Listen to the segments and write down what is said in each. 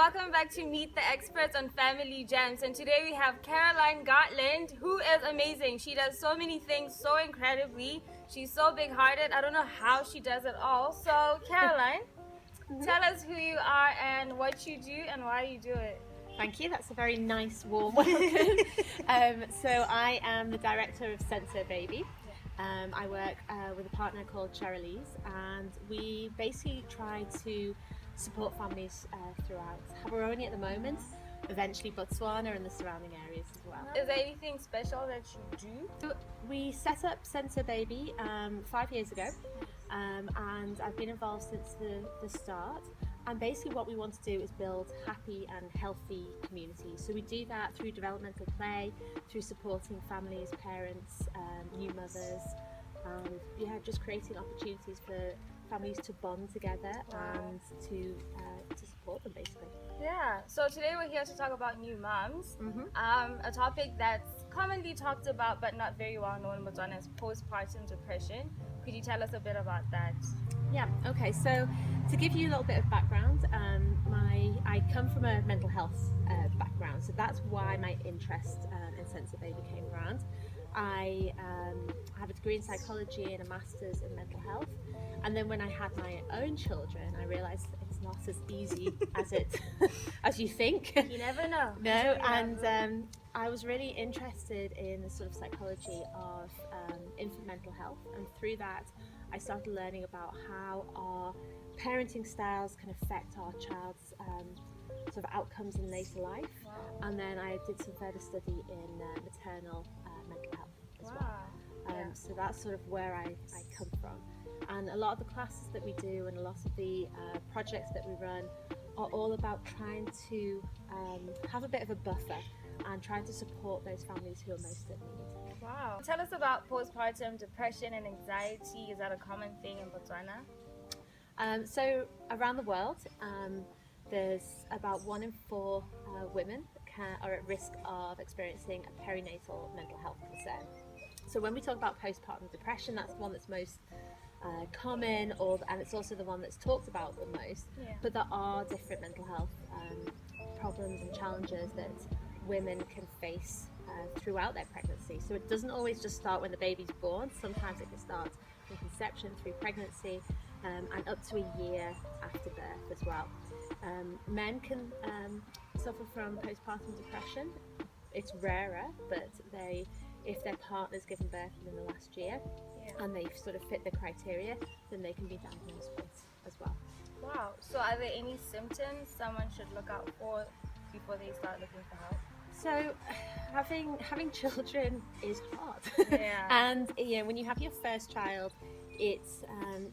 welcome back to Meet the Experts on Family Gems. And today we have Caroline Gartland, who is amazing. She does so many things so incredibly. She's so big-hearted. I don't know how she does it all. So, Caroline, tell us who you are and what you do and why you do it. Thank you. That's a very nice, warm welcome. So I am the Director of SensoBaby. I work with a partner called Cherylise, and we basically try to support families throughout Habaroni at the moment, eventually Botswana and the surrounding areas as well. Is there anything special that you do? So we set up SensoBaby 5 years ago, and I've been involved since the start. And basically what we want to do is build happy and healthy communities. So we do that through developmental play, through supporting families, parents, new mothers, and just creating opportunities for families to bond together and to support them basically. Yeah, so today we're here to talk about new moms. A topic that's commonly talked about but not very well known in Botswana is postpartum depression. Could you tell us a bit about that? Yeah, okay, so to give you a little bit of background, I come from a mental health background, so that's why my interest in SensoBaby came around. I have a degree in psychology and a master's in mental health, and then when I had my own children, I realised it's not as easy as you think. You never know. No, and I was really interested in the sort of psychology of infant mental health, and through that I started learning about how our parenting styles can affect our child's sort of outcomes in later life. And then I did some further study in maternal mental health as well. So that's sort of where I come from. And a lot of the classes that we do and a lot of the projects that we run are all about trying to have a bit of a buffer and trying to support those families who are most at need. Wow. Tell us about postpartum depression and anxiety. Is that a common thing in Botswana? So around the world, there's about 1 in 4 women are at risk of experiencing a perinatal mental health concern. So when we talk about postpartum depression, that's the one that's most common, and it's also the one that's talked about the most. But there are different mental health problems and challenges that women can face throughout their pregnancy. So it doesn't always just start when the baby's born. Sometimes it can start from conception through pregnancy and up to a year after birth as well. Men can suffer from postpartum depression. It's rarer, but if their partner's given birth within the last year and they sort of fit the criteria, then they can be diagnosed with as well. Wow. So are there any symptoms someone should look out for before they start looking for help? So having children is hard. Yeah. And when you have your first child, it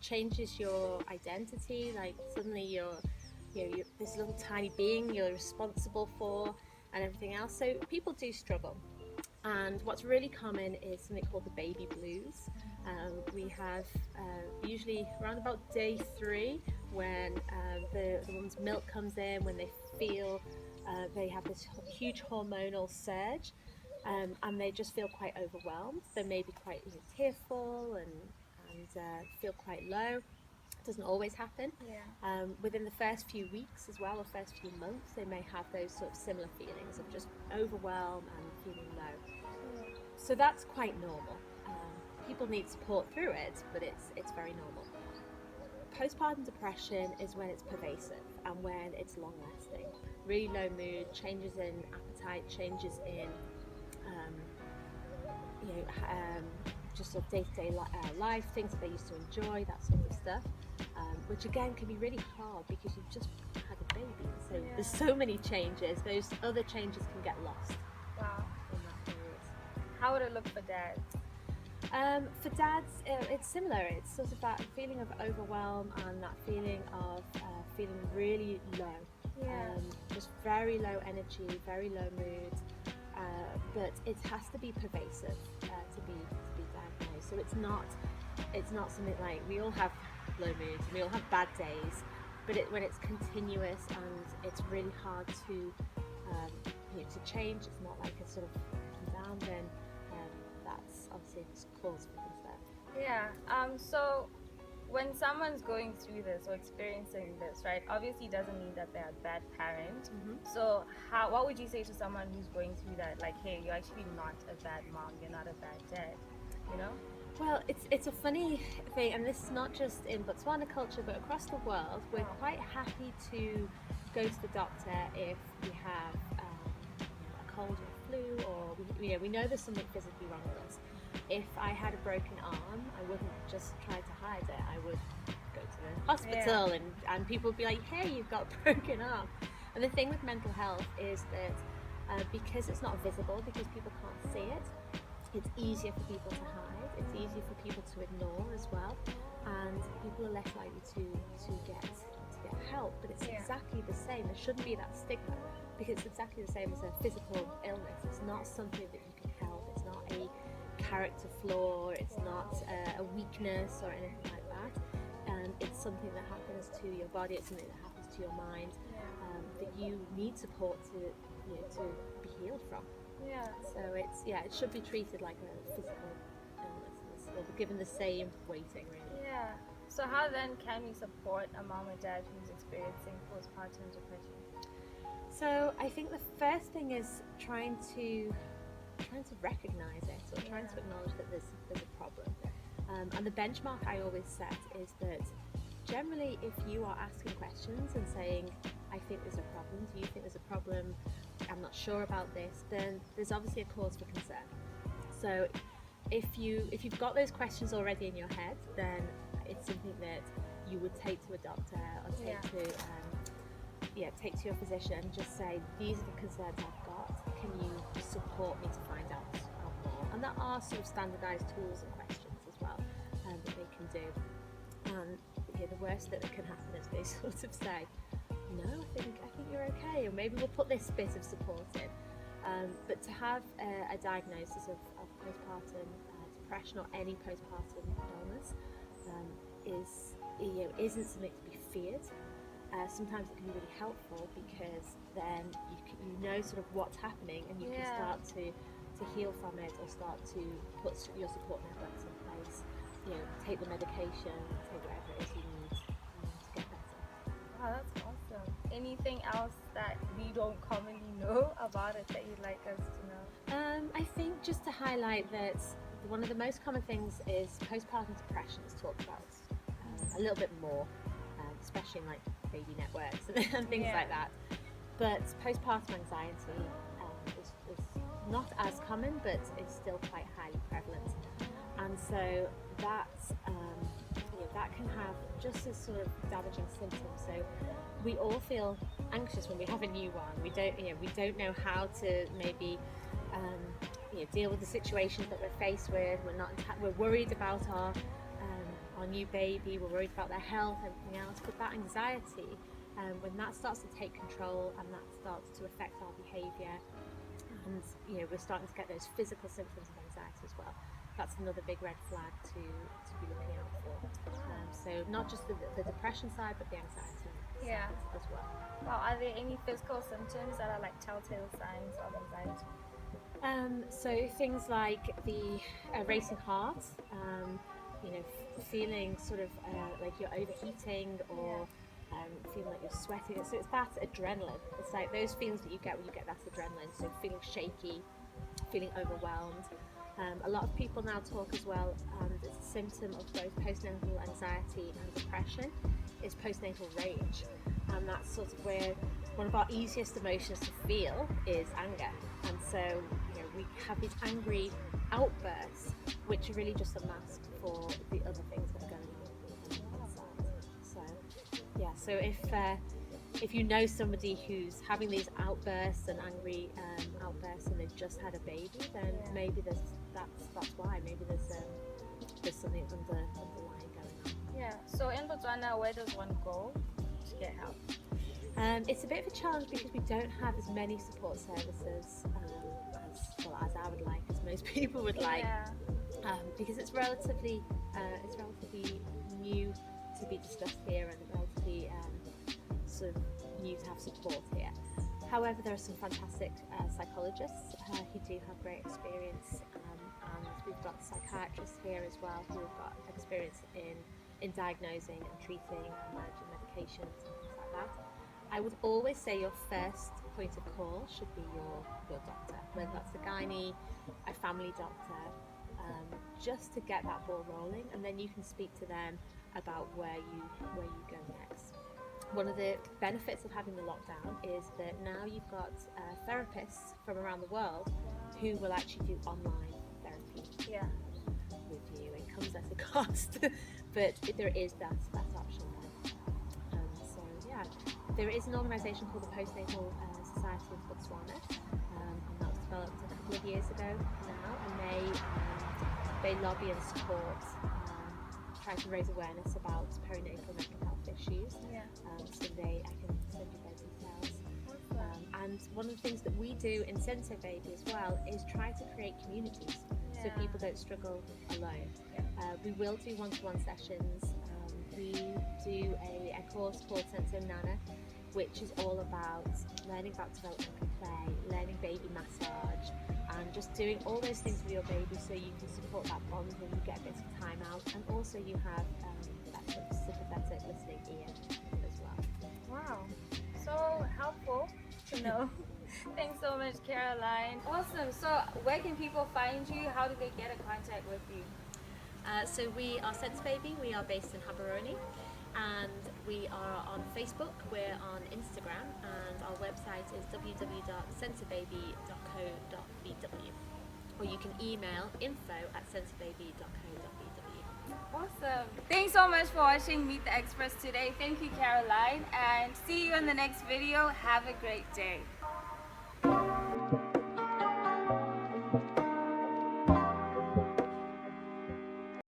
changes your identity. Like suddenly you're this little tiny being you're responsible for and everything else. So people do struggle. And what's really common is something called the baby blues. We have usually around about day 3 when the woman's milk comes in, when they feel they have this huge hormonal surge, and they just feel quite overwhelmed. They may be quite tearful and feel quite low. It doesn't always happen. Within the first few weeks as well, or first few months, they may have those sort of similar feelings of just overwhelm and feeling low. So that's quite normal. People need support through it, but it's very normal. Postpartum depression is when it's pervasive and when it's long lasting. Really low mood, changes in appetite, changes in just sort of day-to-day life, things that they used to enjoy, that sort of stuff, which again can be really hard because you've just had a baby, so there's so many changes. Those other changes can get lost. Wow. In that period. How would it look for dads? For dads, it's similar. It's sort of that feeling of overwhelm and that feeling of feeling really low. Just very low energy, very low mood, but it has to be pervasive to be diagnosed. So it's not something like, we all have low moods, we all have bad days, but when it's continuous and it's really hard to change, it's not like a sort of up and down, then that's obviously cause for concern. So when someone's going through this or experiencing this, right, obviously doesn't mean that they're a bad parent. So what would you say to someone who's going through that? Like, hey, you're actually not a bad mom, you're not a bad dad, you know? Well, it's a funny thing, and this is not just in Botswana culture, but across the world. We're quite happy to go to the doctor if we have a cold or flu, or we know there's something physically wrong with us. If I had a broken arm, I wouldn't just try to hide it. I would go to the hospital, and people would be like, "Hey, you've got a broken arm." And the thing with mental health is that because it's not visible, because people can't see it, it's easier for people to hide. It's easier for people to ignore as well, and people are less likely to get help. But it's exactly the same. There shouldn't be that stigma, because it's exactly the same as a physical illness. It's not something that you can help. It's not a character flaw. It's not a weakness or anything like that. It's something that happens to your body. It's something that happens to your mind that you need support to be healed from. So it should be treated like a physical illness, or given the same weighting, really. So how then can we support a mom or dad who's experiencing postpartum depression? So I think the first thing is trying to recognize it, or trying to acknowledge that there's a problem. And the benchmark I always set is that generally, if you are asking questions and saying, "I think there's a problem," "Do you think there's a problem?" "I'm not sure about this," then there's obviously a cause for concern. So if you've got those questions already in your head, then it's something that you would take to a doctor, or take to your physician. Just say, "These are the concerns I've got. Can you support me to find out more?" And there are sort of standardized tools and questions as well that they can do. And the worst that can happen is they sort of say, "No, I think you're okay," or "Maybe we'll put this bit of support in." But to have a diagnosis of postpartum depression, or any postpartum illness, isn't something to be feared. Sometimes it can be really helpful, because then you know sort of what's happening, and you can start to heal from it, or start to put your support networks in place. Take the medication, take whatever it is you need to get better. Wow, that's awesome. Anything else that we don't commonly know about it that you'd like us to know? I think just to highlight that one of the most common things is postpartum depression is talked about a little bit more, especially in like baby networks and things like that. But postpartum anxiety is not as common, but is still quite highly prevalent. And so that can have just as sort of damaging symptoms. So we all feel anxious when we have a new one. We don't know how to maybe deal with the situations that we're faced with. We're worried about our new baby. We're worried about their health, everything else. But that anxiety, when that starts to take control, and that starts to affect our behaviour, and we're starting to get those physical symptoms of anxiety as well, that's another big red flag to be looking out for. So not just the depression side, but the anxiety side as well. Well, are there any physical symptoms that are like telltale signs of anxiety? So things like the racing heart, feeling sort of like you're overheating, or feeling like you're sweating. So it's that adrenaline. It's like those feelings that you get when you get that adrenaline. So feeling shaky, feeling overwhelmed. A lot of people now talk as well, and it's a symptom of both postnatal anxiety and depression, is postnatal rage. And that's sort of where one of our easiest emotions to feel is anger. And so we have these angry outbursts, which are really just a mask for the other things that are going on inside. So if you know somebody who's having these outbursts and angry outbursts, and they've just had a baby, then maybe that's why. Maybe there's something underlying going on. So in Botswana, where does one go to get help? It's a bit of a challenge, because we don't have as many support services as I would like, as most people would like, because it's relatively new to be discussed here, and relatively sort of new to have support here. However, there are some fantastic psychologists who do have great experience, and we've got psychiatrists here as well who have got experience in in diagnosing and treating and managing medications and things like that. I would always say your first point of call should be your doctor, whether that's a gynae, a family doctor, just to get that ball rolling, and then you can speak to them about where you go next. One of the benefits of having the lockdown is that now you've got therapists from around the world who will actually do online therapy with you. It comes at a cost, but there is that option there. So yeah, there is an organisation called the Postnatal Society of Botswana, and that was developed a couple of years ago now, and they lobby and support, try to raise awareness about perinatal mental health issues. So I can send you their details. And one of the things that we do in SensoBaby as well is try to create communities so people don't struggle alone. We will do one-to-one sessions. We do a course called Senso Nana, which is all about learning about developmental play, learning baby massage, and just doing all those things with your baby so you can support that bond when you get a bit of time out, and also you have that sort of sympathetic listening ear as well. Wow, so helpful to know. Thanks so much, Caroline. Awesome. So where can people find you? How do they get in contact with you? So we are SensoBaby. We are based in Gaborone, and we are on Facebook, we're on Instagram, and our website is www.sensobaby.co.bw, or you can email info@sensobaby.co.bw. Awesome. Thanks so much for watching Meet the Experts today. Thank you, Caroline, and see you in the next video. Have a great day.